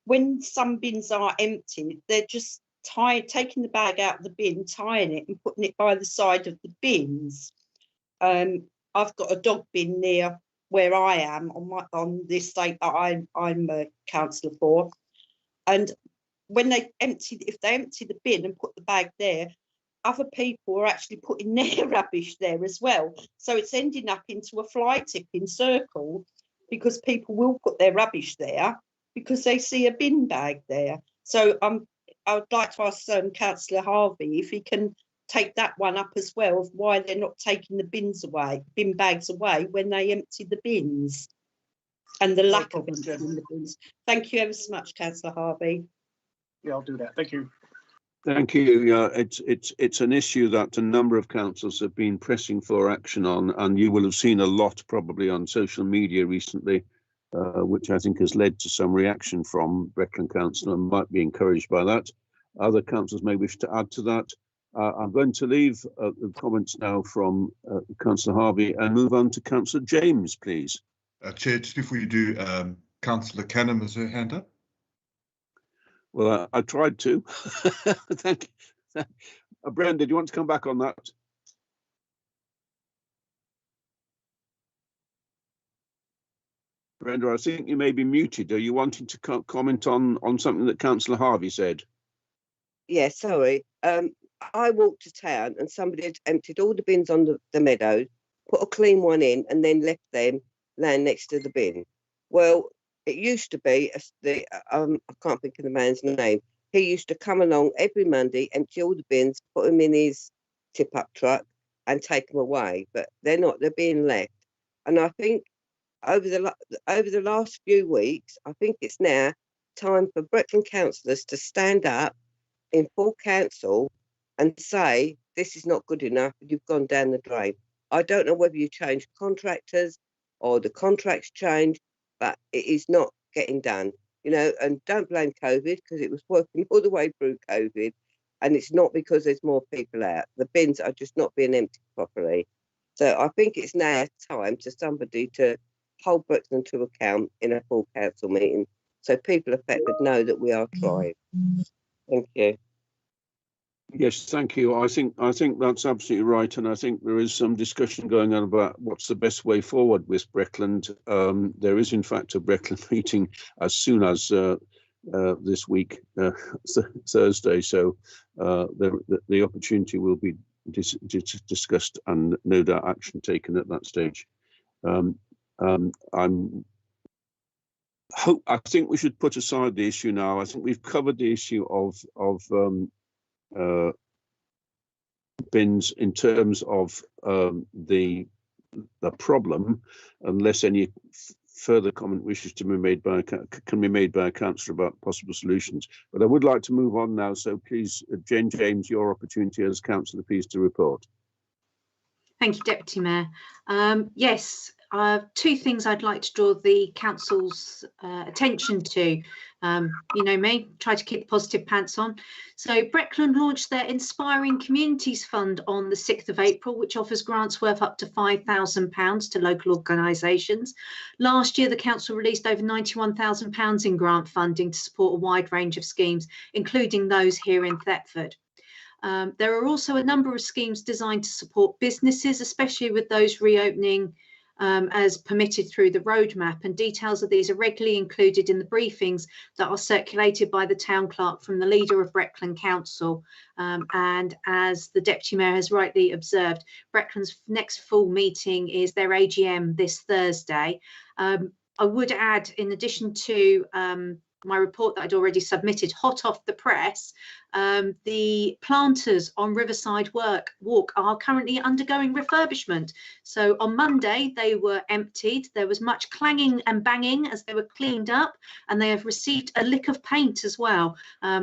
when some bins are empty, they're just taking the bag out of the bin, tying it and putting it by the side of the bins. I've got a dog bin near where I am on the estate that I'm a councillor for, and when if they empty the bin and put the bag there, other people are actually putting their rubbish there as well. So it's ending up into a fly tipping circle, because people will put their rubbish there because they see a bin bag there. So I would like to ask Councillor Harvey if he can take that one up as well, of why they're not taking the bin bags away when they empty the bins, and the lack of emptying the bins. Thank you ever so much, Councillor Harvey. Yeah, I'll do that. Thank you. Thank you. It's an issue that a number of councils have been pressing for action on, and you will have seen a lot probably on social media recently, which I think has led to some reaction from Brecon Council and might be encouraged by that. Other councils may wish to add to that. I'm going to leave the comments now from Councillor Harvey and move on to Councillor James, please. Chair, just before you do, Councillor Canham has her hand up. Well, I tried to. Thank you. Brenda, do you want to come back on that? Brenda, I think you may be muted. Are you wanting to comment on something that Councillor Harvey said? Yeah, sorry. I walked to town and somebody had emptied all the bins on the meadows, put a clean one in, and then left them laying next to the bin. Well, it used to be, I can't think of the man's name. He used to come along every Monday, empty all the bins, put them in his tip-up truck and take them away. But they're not, they're being left. And I think over the last few weeks, I think it's now time for Brecon councillors to stand up in full council and say, this is not good enough, you've gone down the drain. I don't know whether you change contractors or the contracts change, but it is not getting done, you know, and don't blame COVID, because it was working all the way through COVID, and it's not because there's more people out. The bins are just not being emptied properly. So I think it's now time to somebody to hold Brecon to account in a full council meeting, so people affected know that we are trying. Thank you. Yes, thank you. I think that's absolutely right, and I think there is some discussion going on about what's the best way forward with Breckland. There is, in fact, a Breckland meeting as soon as this week, Thursday. So the opportunity will be discussed and no doubt action taken at that stage. I think we should put aside the issue now. I think we've covered the issue of bins in terms of the problem, unless any further comment wishes to be made by a councillor about possible solutions. But I would like to move on now. So please, Jane James, your opportunity as councillor, please, to report. Thank you, Deputy Mayor. Yes, two things I'd like to draw the council's attention to. You know me, try to keep positive pants on. So Breckland launched their Inspiring Communities Fund on the 6th of April, which offers grants worth up to £5,000 to local organisations. Last year, the council released over £91,000 in grant funding to support a wide range of schemes, including those here in Thetford. There are also a number of schemes designed to support businesses, especially with those reopening as permitted through the roadmap, and details of these are regularly included in the briefings that are circulated by the town clerk from the leader of Breckland Council. And as the Deputy Mayor has rightly observed, Breckland's next full meeting is their AGM this Thursday. I would add, in addition to my report that I'd already submitted, hot off the press, the planters on Riverside Walk are currently undergoing refurbishment. So on Monday they were emptied. There was much clanging and banging as they were cleaned up, and they have received a lick of paint as well.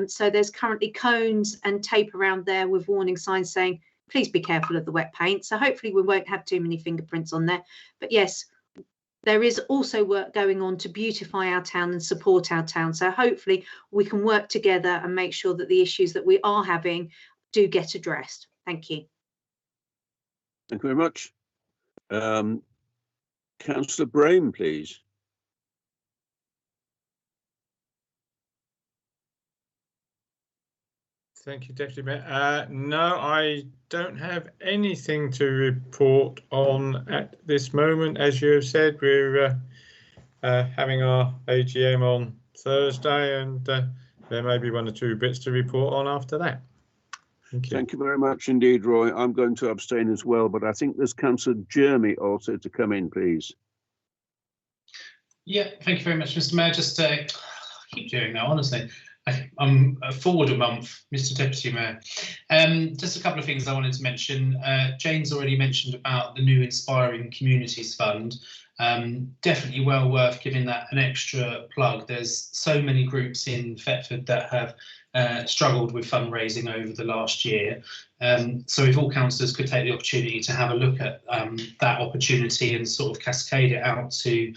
So there's currently cones and tape around there with warning signs saying, please be careful of the wet paint. So hopefully we won't have too many fingerprints on there. But yes, there is also work going on to beautify our town and support our town. So hopefully we can work together and make sure that the issues that we are having do get addressed. Thank you. Thank you very much. Councillor Brame, please. Thank you, Deputy Mayor. No, I don't have anything to report on at this moment. As you have said, we're having our AGM on Thursday, and there may be one or two bits to report on after that. Thank you. Thank you very much indeed, Roy. I'm going to abstain as well, but I think there's Councillor Jeremy also to come in, please. Yeah, thank you very much, Mr. Mayor. Just I keep doing that, honestly. I'm forward a month, Mr. Deputy Mayor. Just a couple of things I wanted to mention. Jane's already mentioned about the new Inspiring Communities Fund. Definitely well worth giving that an extra plug. There's so many groups in Thetford that have struggled with fundraising over the last year. So if all councillors could take the opportunity to have a look at that opportunity and sort of cascade it out to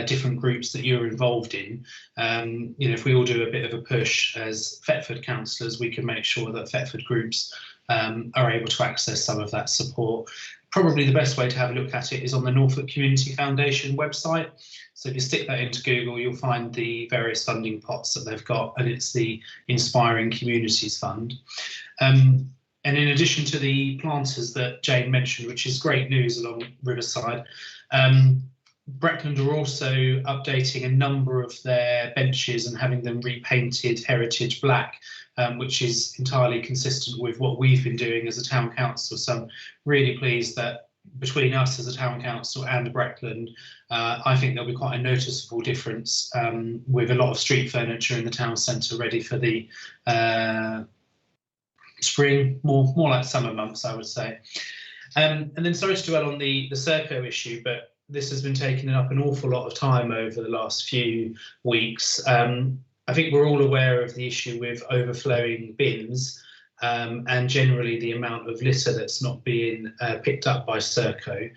different groups that you're involved in. You know, if we all do a bit of a push as Thetford councillors, we can make sure that Thetford groups are able to access some of that support. Probably the best way to have a look at it is on the Norfolk Community Foundation website. So if you stick that into Google, you'll find the various funding pots that they've got, and it's the Inspiring Communities Fund. And in addition to the planters that Jane mentioned, which is great news along Riverside, Breckland are also updating a number of their benches and having them repainted heritage black, which is entirely consistent with what we've been doing as a town council. So I'm really pleased that between us as a town council and Breckland, I think there'll be quite a noticeable difference with a lot of street furniture in the town centre ready for the spring, more like summer months, I would say. And then sorry to dwell on the Serco issue, but this has been taking up an awful lot of time over the last few weeks. I think we're all aware of the issue with overflowing bins and generally the amount of litter that's not being picked up by Serco.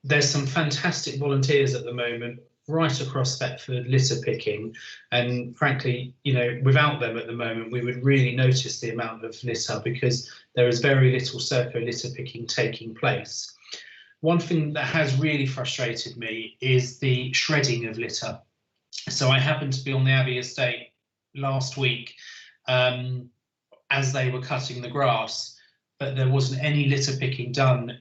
There's some fantastic volunteers at the moment right across Thetford litter picking, and frankly, you know, without them at the moment, we would really notice the amount of litter because there is very little Serco litter picking taking place. One thing that has really frustrated me is the shredding of litter. So I happened to be on the Abbey estate last week, as they were cutting the grass, but there wasn't any litter picking done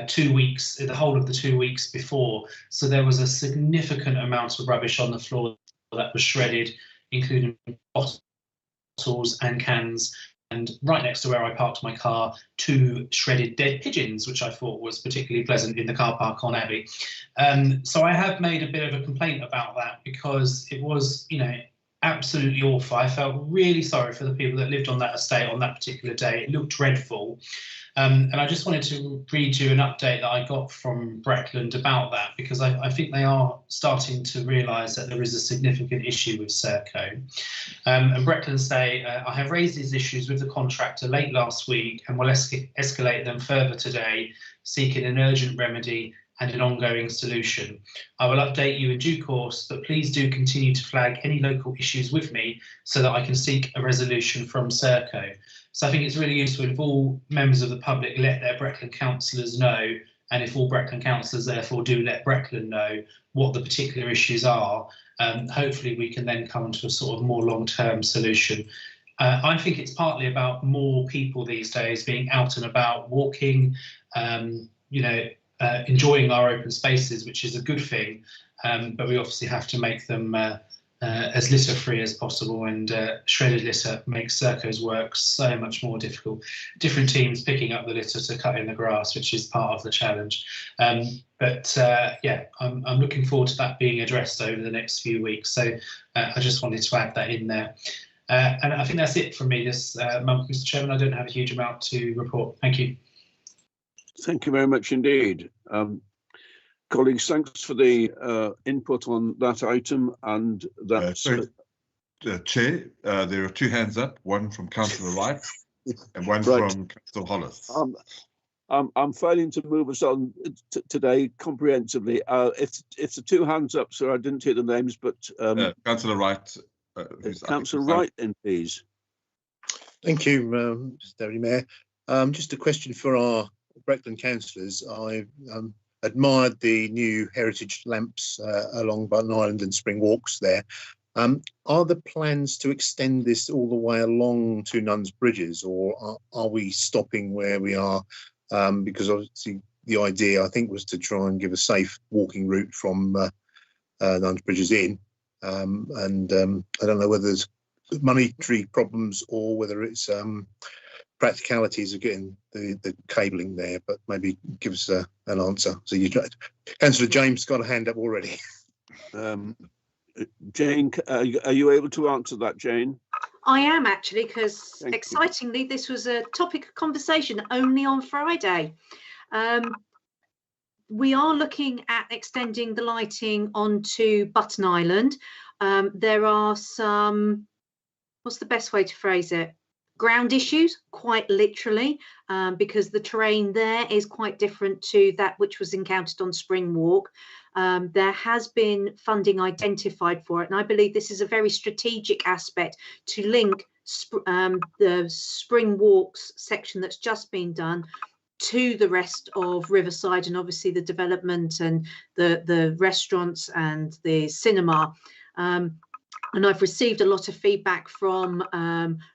2 weeks, the whole of the 2 weeks before. So there was a significant amount of rubbish on the floor that was shredded, including bottles and cans. And right next to where I parked my car, 2 shredded dead pigeons, which I thought was particularly pleasant in the car park on Abbey. So I have made a bit of a complaint about that because it was, you know, absolutely awful. I felt really sorry for the people that lived on that estate on that particular day. It looked dreadful. And I just wanted to read you an update that I got from Breckland about that, because I think they are starting to realise that there is a significant issue with Serco. And Breckland say, I have raised these issues with the contractor late last week and will escalate them further today, seeking an urgent remedy and an ongoing solution. I will update you in due course, but please do continue to flag any local issues with me so that I can seek a resolution from Serco. So I think it's really useful if all members of the public let their Breckland councillors know, and if all Breckland councillors therefore do let Breckland know what the particular issues are, hopefully we can then come to a sort of more long-term solution. I think it's partly about more people these days being out and about, walking, you know, enjoying our open spaces, which is a good thing, but we obviously have to make them as litter free as possible, and shredded litter makes Serco's work so much more difficult. Different teams picking up the litter to cut in the grass, which is part of the challenge. Yeah, I'm looking forward to that being addressed over the next few weeks. So I just wanted to add that in there. And I think that's it from me this month, Mr. Chairman. I don't have a huge amount to report. Thank you. Thank you very much indeed. Colleagues, thanks for the input on that item. And that's Chair, there are 2 hands up, one from Councillor Wright and one from Councillor Hollis. I'm failing to move us on today comprehensively. It's the 2 hands up, sir. I didn't hear the names, but Councillor Wright. Councillor Wright, then, please. Thank you, Mr. Deputy Mayor. Just a question for our Breckland councillors. I admired the new heritage lamps along Button Island and Spring Walks there. Are there plans to extend this all the way along to Nuns Bridges, or are we stopping where we are? Because obviously the idea, I think, was to try and give a safe walking route from Nuns Bridges in. I don't know whether there's monetary problems or whether it's practicalities of getting the cabling there, but maybe give us an answer. So Councillor James got a hand up already. Jane, are you able to answer that, Jane? I am actually, because excitingly, this was a topic of conversation only on Friday. We are looking at extending the lighting onto Button Island. There are some, what's the best way to phrase it? Ground issues, quite literally, because the terrain there is quite different to that which was encountered on Spring Walk. There has been funding identified for it, and I believe this is a very strategic aspect to link the Spring Walks section that's just been done to the rest of Riverside, and obviously the development and the restaurants and the cinema. And I've received a lot of feedback from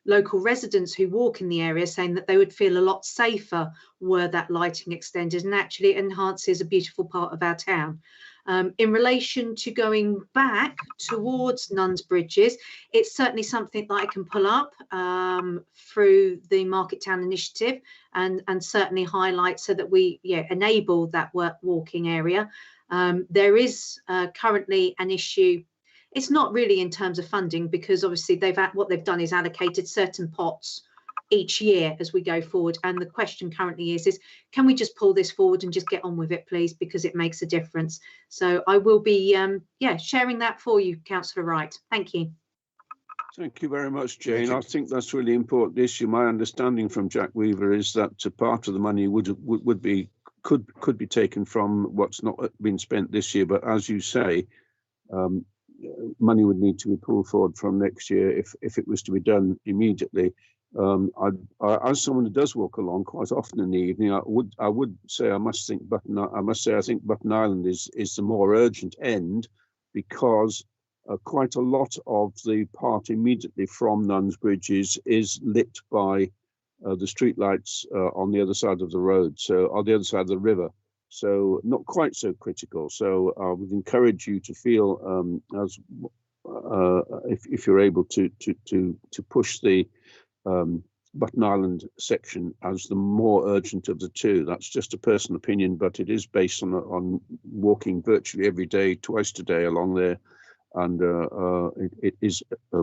local residents who walk in the area saying that they would feel a lot safer were that lighting extended, and actually it enhances a beautiful part of our town. In relation to going back towards Nuns Bridges, it's certainly something that I can pull up through the Market Town Initiative and certainly highlight so that we enable that walking area. There is currently an issue. It's not really in terms of funding, because obviously what they've done is allocated certain pots each year as we go forward. And the question currently is can we just pull this forward and just get on with it, please, because it makes a difference. So I will be sharing that for you, Councillor Wright. Thank you. Thank you very much, Jane. I think that's a really important issue. My understanding from Jack Weaver is that part of the money could be taken from what's not been spent this year, but as you say, money would need to be pulled forward from next year if it was to be done immediately. As someone who does walk along quite often in the evening, I would say I think Button Island is the more urgent end, because quite a lot of the part immediately from Nuns Bridges is lit by the streetlights on the other side of the road, so on the other side of the river. So not quite so critical. So I would encourage you to feel as if you're able to push the Button Island section as the more urgent of the two. That's just a personal opinion, but it is based on walking virtually every day, twice a day along there, and it is a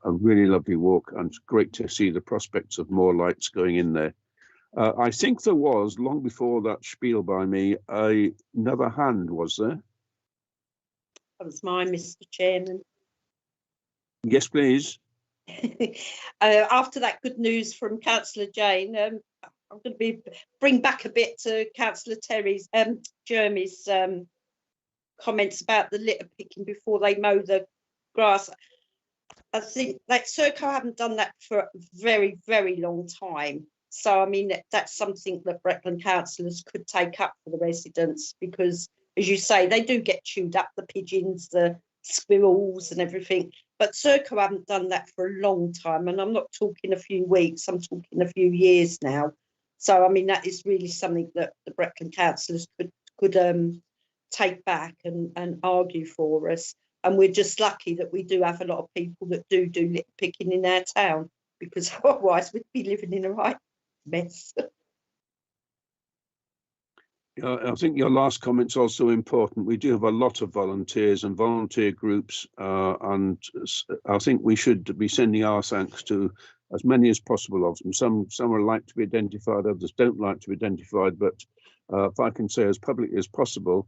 really lovely walk, and it's great to see the prospects of more lights going in there. I think there was, long before that spiel by me, another hand, was there? That was mine, Mr. Chairman. Yes, please. After that good news from Councillor Jane, I'm going to bring back a bit to Councillor Jeremy's comments about the litter picking before they mow the grass. I think that Serco haven't done that for a very, very long time. So, I mean, that's something that Breckland councillors could take up for the residents, because, as you say, they do get chewed up, the pigeons, the squirrels and everything. But Serco haven't done that for a long time. And I'm not talking a few weeks, I'm talking a few years now. So, I mean, that is really something that the Breckland councillors could take back and argue for us. And we're just lucky that we do have a lot of people that do litter picking in our town, because otherwise we'd be living in a right mess. I think your last comment's also important. We do have a lot of volunteers and volunteer groups, and I think we should be sending our thanks to as many as possible of them. Some are like to be identified, others don't like to be identified, but if I can say as publicly as possible,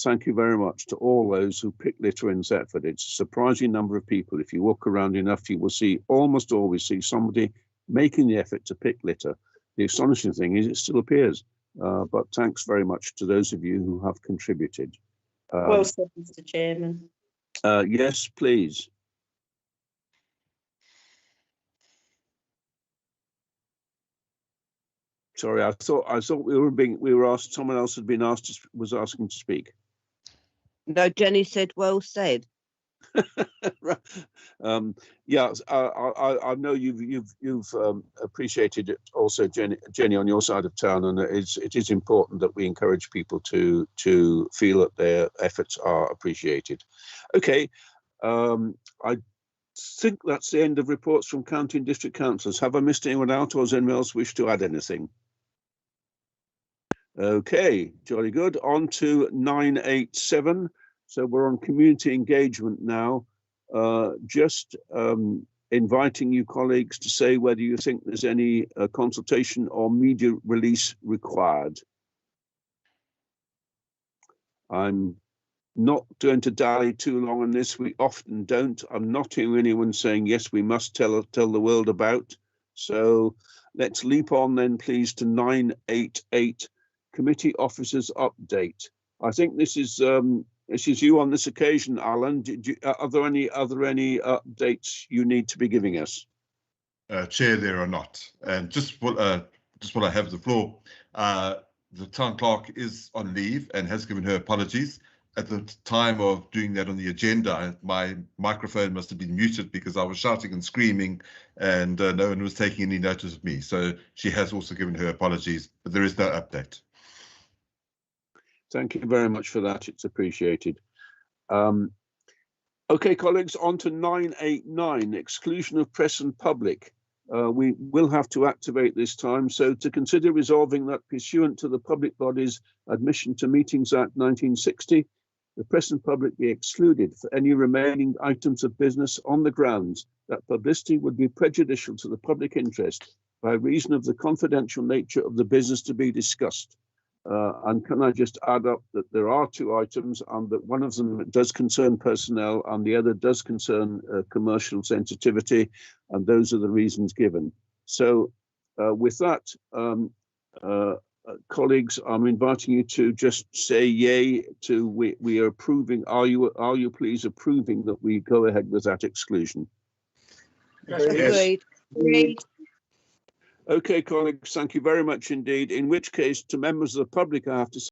thank you very much to all those who pick litter in Thetford. It's a surprising number of people. If you walk around enough, you will almost always see somebody making the effort to pick litter. The astonishing thing is it still appears, but thanks very much to those of you who have contributed. Well said, Mr. Chairman. Yes, please. Sorry, I thought we were asked. Someone else had been asked, was asking to speak. No, Jenny said, well said. Yeah, I know you've appreciated it also, Jenny, on your side of town, and it is important that we encourage people to feel that their efforts are appreciated. Okay, I think that's the end of reports from county and district councillors. Have I missed anyone out, or does anyone else wish to add anything? Okay, jolly good. On to 987. So we're on community engagement now. Just inviting you colleagues to say whether you think there's any consultation or media release required. I'm not going to dally too long on this. We often don't. I'm not hearing anyone saying, yes, we must tell the world about. So let's leap on then, please, to 988, committee officers update. I think this is you on this occasion, Alan. Are there any updates you need to be giving us? Chair, there are not. And just while I have the floor, the town clerk is on leave and has given her apologies. At the time of doing that on the agenda, my microphone must have been muted because I was shouting and screaming, and no one was taking any notice of me. So she has also given her apologies, but there is no update. Thank you very much for that. It's appreciated. Okay, colleagues, on to 989, exclusion of press and public. We will have to activate this time. So to consider resolving that pursuant to the Public Bodies Admission to Meetings Act 1960, the press and public be excluded for any remaining items of business on the grounds that publicity would be prejudicial to the public interest by reason of the confidential nature of the business to be discussed. And can I just add up that there are two items, and that one of them does concern personnel and the other does concern commercial sensitivity, and those are the reasons given. So with that, colleagues, I'm inviting you to just say yay to we are approving. Are you please approving that we go ahead with that exclusion? Yes. Agreed. Agreed. Okay, colleagues, thank you very much indeed. In which case, to members of the public, I have to say